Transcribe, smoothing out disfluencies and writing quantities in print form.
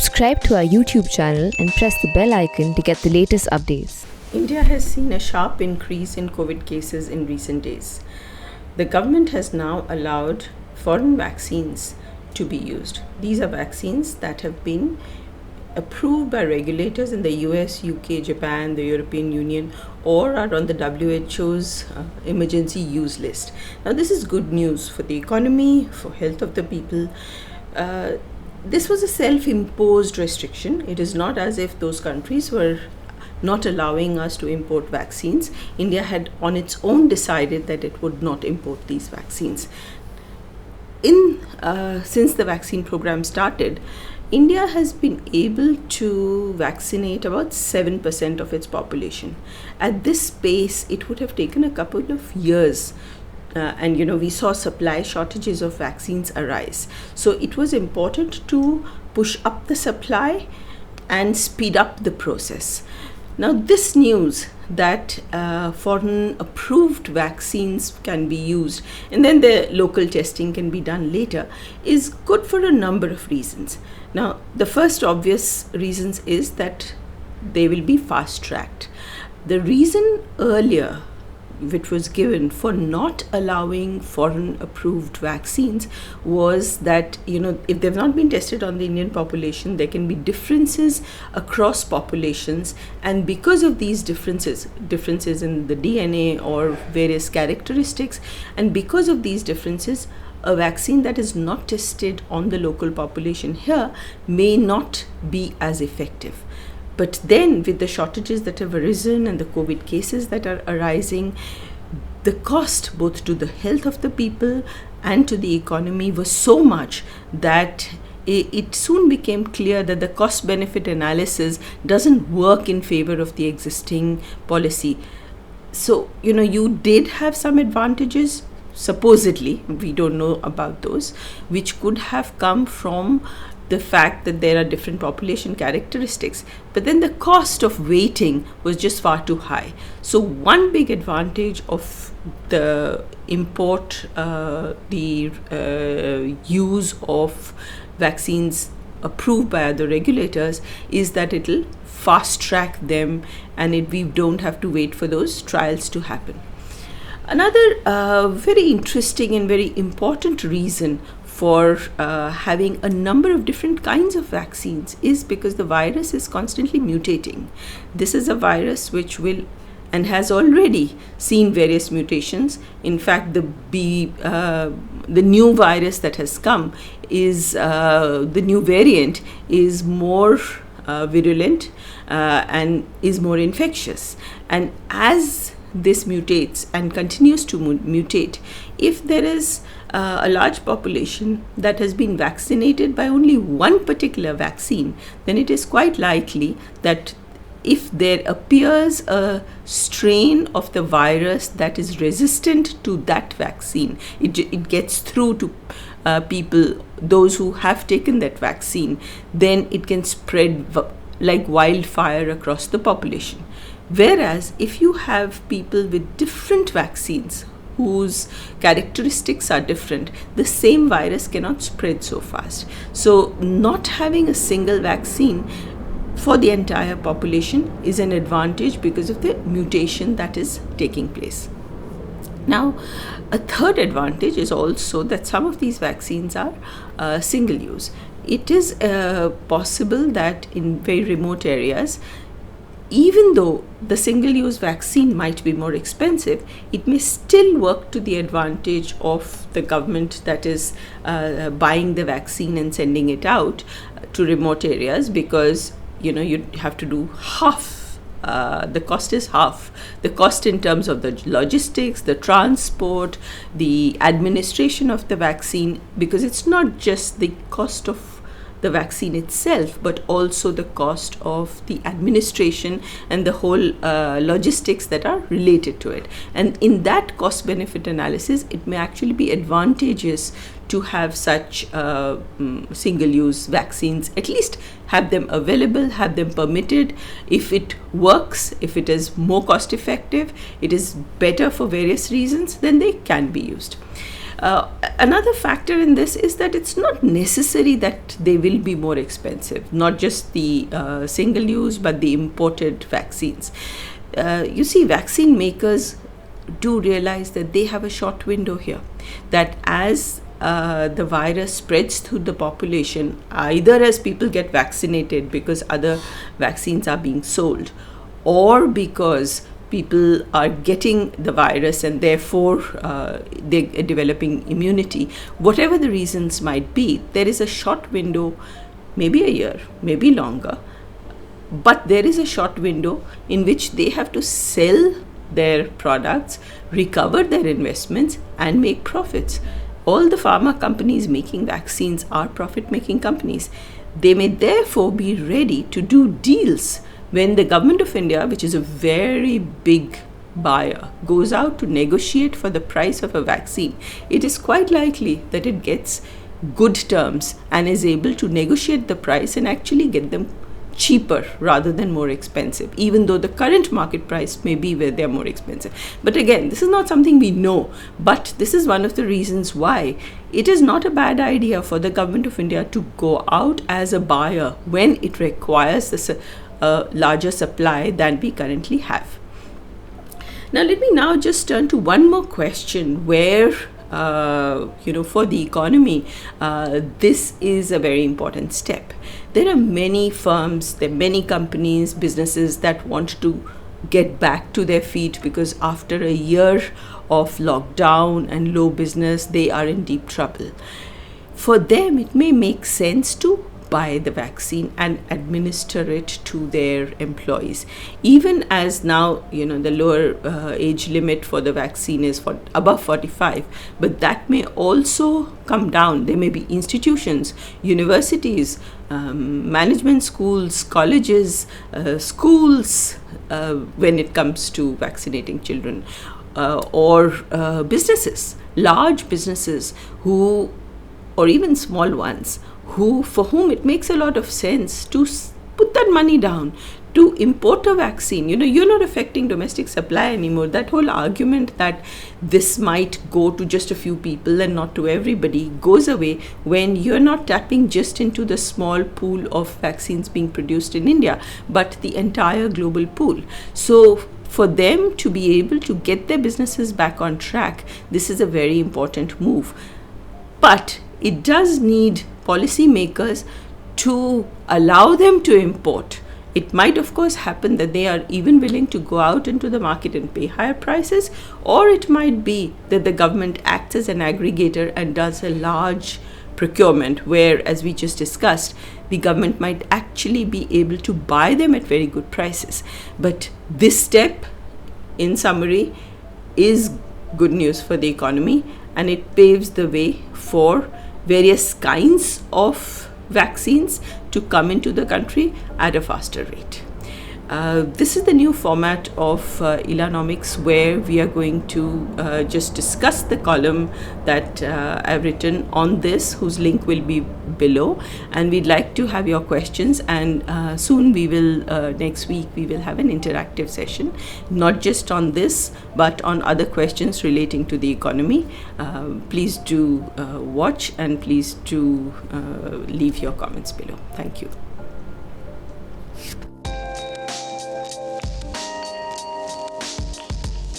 Subscribe to our YouTube channel and press the bell icon to get the latest updates. India has seen a sharp increase in COVID cases in recent days. The government has now allowed foreign vaccines to be used. These are vaccines that have been approved by regulators in the US, UK, Japan, the European Union, or are on the WHO's emergency use list. Now, this is good news for the economy, for health of the people. This was a self-imposed restriction. It is not as if those countries were not allowing us to import vaccines. India had on its own decided that it would not import these vaccines. Since the vaccine program started, India has been able to vaccinate about 7% of its population. At this pace, it would have taken a couple of years. We saw supply shortages of vaccines arise. So it was important to push up the supply and speed up the process. Now, this news that foreign approved vaccines can be used and then the local testing can be done later is good for a number of reasons. Now, the first obvious reasons is that they will be fast-tracked. The reason earlier which was given for not allowing foreign approved vaccines was that, if they've not been tested on the Indian population, there can be differences across populations. And because of these differences in the DNA or various characteristics, and because of these differences, a vaccine that is not tested on the local population here may not be as effective. But then, with the shortages that have arisen and the COVID cases that are arising, the cost both to the health of the people and to the economy was so much that it soon became clear that the cost-benefit analysis doesn't work in favor of the existing policy. So, you did have some advantages, supposedly, we don't know about those, which could have come from the fact that there are different population characteristics, but then the cost of waiting was just far too high. So one big advantage of the use of vaccines approved by other regulators is that it'll fast track them and we don't have to wait for those trials to happen. Another very interesting and very important reason for having a number of different kinds of vaccines is because the virus is constantly mutating. This is a virus which will and has already seen various mutations. In fact, the new virus that has come is the new variant is more virulent and is more infectious. And as this mutates and continues to mutate, if there is a large population that has been vaccinated by only one particular vaccine, then it is quite likely that if there appears a strain of the virus that is resistant to that vaccine, it gets through to people, those who have taken that vaccine, then it can spread like wildfire across the population. Whereas if you have people with different vaccines whose characteristics are different, the same virus cannot spread so fast. So not having a single vaccine for the entire population is an advantage because of the mutation that is taking place. Now, a third advantage is also that some of these vaccines are single use. It is possible that in very remote areas, even though the single-use vaccine might be more expensive, it may still work to the advantage of the government that is buying the vaccine and sending it out to remote areas, because you have to do half. The cost is half. The cost in terms of the logistics, the transport, the administration of the vaccine, because it's not just the cost of the vaccine itself, but also the cost of the administration and the whole logistics that are related to it. And in that cost benefit analysis, it may actually be advantageous to have such single use vaccines, at least have them available, have them permitted. If it works, if it is more cost effective, it is better for various reasons, then they can be used. Another factor in this is that it's not necessary that they will be more expensive, not just the single use but the imported vaccines. You see, vaccine makers do realize that they have a short window here, that as the virus spreads through the population, either as people get vaccinated because other vaccines are being sold, or because people are getting the virus and therefore they're developing immunity, whatever the reasons might be, there is a short window, maybe a year, maybe longer, but there is a short window in which they have to sell their products, recover their investments, and make profits. All the pharma companies making vaccines are profit-making companies. They may therefore be ready to do deals when the government of India, which is a very big buyer, goes out to negotiate for the price of a vaccine. It is quite likely that it gets good terms and is able to negotiate the price and actually get them cheaper rather than more expensive, even though the current market price may be where they're more expensive. But again, this is not something we know, but this is one of the reasons why it is not a bad idea for the government of India to go out as a buyer when it requires a larger supply than we currently have. Now let me now just turn to one more question where for the economy, this is a very important step. There are many firms, there are many companies, businesses that want to get back to their feet because after a year of lockdown and low business, they are in deep trouble. For them, it may make sense to buy the vaccine and administer it to their employees. Even as now, the lower age limit for the vaccine is for above 45, but that may also come down. There may be institutions, universities, management schools, colleges, schools, when it comes to vaccinating children, or businesses, large businesses or even small ones, for whom it makes a lot of sense to put that money down to import a vaccine. You're not affecting domestic supply anymore. That whole argument that this might go to just a few people and not to everybody goes away when you're not tapping just into the small pool of vaccines being produced in India, but the entire global pool. So for them to be able to get their businesses back on track, this is a very important move. But it does need policymakers to allow them to import. It might, of course, happen that they are even willing to go out into the market and pay higher prices, or it might be that the government acts as an aggregator and does a large procurement where, as we just discussed, the government might actually be able to buy them at very good prices. But this step, in summary, is good news for the economy, and it paves the way for various kinds of vaccines to come into the country at a faster rate. This is the new format of Ilanomics, where we are going to just discuss the column that I've written on this, whose link will be below, and we'd like to have your questions, and soon we will, next week, we will have an interactive session, not just on this, but on other questions relating to the economy. Please do watch, and please do leave your comments below. Thank you.